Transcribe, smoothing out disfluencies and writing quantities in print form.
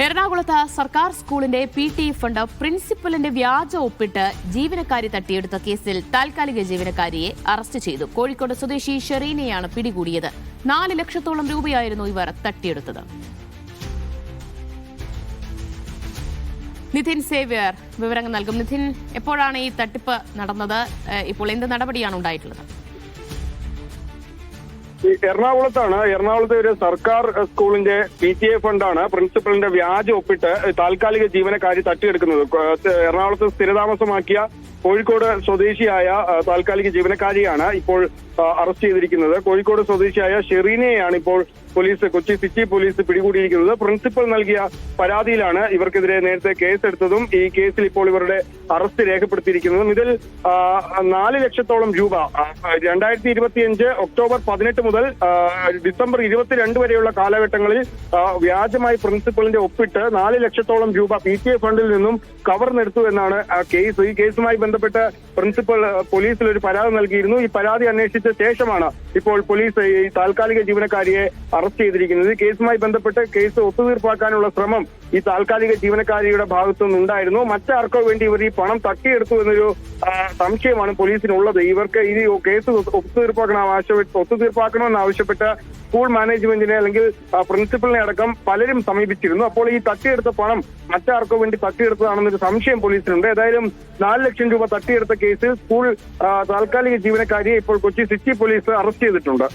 എറണാകുളത്ത് സർക്കാർ സ്കൂളിന്റെ PTE ഫണ്ട് പ്രിൻസിപ്പലിന്റെ വ്യാജ ഒപ്പിട്ട് ജീവനക്കാരി തട്ടിയെടുത്ത കേസിൽ താൽക്കാലിക ജീവനക്കാരിയെ അറസ്റ്റ് ചെയ്തു. കോഴിക്കോട് സ്വദേശി ഷെറീനെയാണ് പിടികൂടിയത്. 4 ലക്ഷത്തോളം രൂപയായിരുന്നു ഇവർ തട്ടിയെടുത്തത്. നിതിൻ സേവ്യർ വിവരങ്ങൾ നൽകും. നിതിൻ, എപ്പോഴാണ് ഈ തട്ടിപ്പ് നടന്നത്? ഇപ്പോൾ എന്ത് നടപടിയാണ് ഉണ്ടായിട്ടുള്ളത്? എറണാകുളത്തെ ഒരു സർക്കാർ സ്കൂളിന്റെ PTA ഫണ്ടാണ് പ്രിൻസിപ്പലിന്റെ വ്യാജ ഒപ്പിട്ട് താൽക്കാലിക ജീവനക്കാരി തട്ടിയെടുക്കുന്നത്. എറണാകുളത്ത് സ്ഥിരതാമസമാക്കിയ കോഴിക്കോട് സ്വദേശിയായ താൽക്കാലിക ജീവനക്കാരിയാണ് ഇപ്പോൾ അറസ്റ്റ് ചെയ്തിരിക്കുന്നത്. കോഴിക്കോട് സ്വദേശിയായ ഷെറീനെയാണ് ഇപ്പോൾ കൊച്ചി സിറ്റി പോലീസ് പിടികൂടിയിരിക്കുന്നത്. പ്രിൻസിപ്പൽ നൽകിയ പരാതിയിലാണ് ഇവർക്കെതിരെ നേരത്തെ കേസെടുത്തതും ഈ കേസിൽ ഇപ്പോൾ ഇവരുടെ അറസ്റ്റ് രേഖപ്പെടുത്തിയിരിക്കുന്നതും. ഇതിൽ 4 ലക്ഷത്തോളം രൂപ 2025 ഒക്ടോബർ 18 മുതൽ ഡിസംബർ 22 വരെയുള്ള കാലഘട്ടങ്ങളിൽ വ്യാജമായി പ്രിൻസിപ്പലിന്റെ ഒപ്പിട്ട് 4 ലക്ഷത്തോളം രൂപ PTA ഫണ്ടിൽ നിന്നും കവർന്നെടുത്തു എന്നാണ് കേസ്. ഈ കേസുമായി ബന്ധപ്പെട്ട് പ്രിൻസിപ്പൽ പോലീസിൽ ഒരു പരാതി നൽകിയിരുന്നു. ഈ പരാതി അന്വേഷിച്ച ശേഷമാണ് ഇപ്പോൾ പോലീസ് ഈ താൽക്കാലിക ജീവനക്കാരിയെ അറസ്റ്റ് ചെയ്തിരിക്കുന്നത്. ഈ കേസുമായി ബന്ധപ്പെട്ട് കേസ് ഒത്തുതീർപ്പാക്കാനുള്ള ശ്രമം ഈ താൽക്കാലിക ജീവനക്കാരിയുടെ ഭാഗത്തു നിന്നുണ്ടായിരുന്നു. മറ്റാർക്കോ വേണ്ടി ഇവർ ഈ പണം തട്ടിയെടുത്തു എന്നൊരു സംശയമാണ് പോലീസിനുള്ളത്. ഇവർക്ക് ഈ കേസ് ഒത്തുതീർപ്പാക്കണമെന്ന് ആവശ്യപ്പെട്ട് സ്കൂൾ മാനേജ്മെന്റിനെ അല്ലെങ്കിൽ പ്രിൻസിപ്പലിനെ അടക്കം പലരും സമീപിച്ചിരുന്നു. അപ്പോൾ ഈ തട്ടിയെടുത്ത പണം മറ്റാർക്കോ വേണ്ടി തട്ടിയെടുത്തതാണെന്നൊരു സംശയം പോലീസിനുണ്ട്. ഏതായാലും 4 ലക്ഷം രൂപ തട്ടിയെടുത്ത കേസിൽ സ്കൂൾ താൽക്കാലിക ജീവനക്കാരിയെ ഇപ്പോൾ കൊച്ചി സിറ്റി പോലീസ് അറസ്റ്റ് ചെയ്തിട്ടുണ്ട്.